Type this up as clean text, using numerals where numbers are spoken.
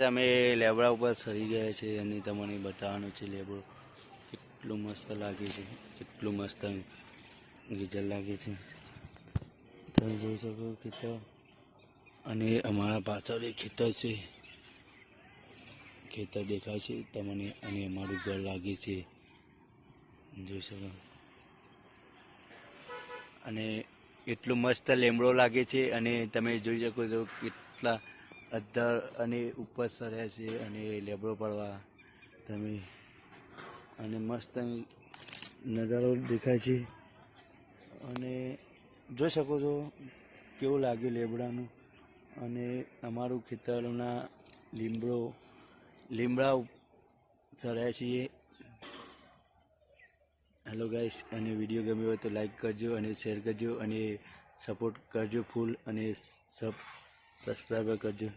અમે લેબડા ઉપર સરી ગયા છે અને તમને બતાવવાનું છે લેબડો કેટલું મસ્ત લાગે છે, કેટલું મસ્ત ગીઝર લાગે છે તમે જોઈ શકો ખેતર. અને અમારા પાછળ એક ખેતર છે, ખેતર દેખાય છે તમને અને અમારું ઘર લાગે છે જોઈ શકો. અને એટલું મસ્ત લેમડો લાગે છે અને તમે જોઈ શકો છો કેટલા અદ્ધર અને ઉપર સર્યા છે અને લેબડો પડવા તમે અને મસ્ત નજારો દેખાય છે અને જોઈ શકો છો કેવું લાગ્યું લેબડાનું. અને અમારું ખેતરના લીમડા સર્યા છીએ. હેલો ગાઈસ, અને વિડીયો ગમ્યો હોય તો લાઈક કરજો અને શેર કરજો અને સપોર્ટ કરજો ફૂલ અને સબસ્ક્રાઈબર કરજો.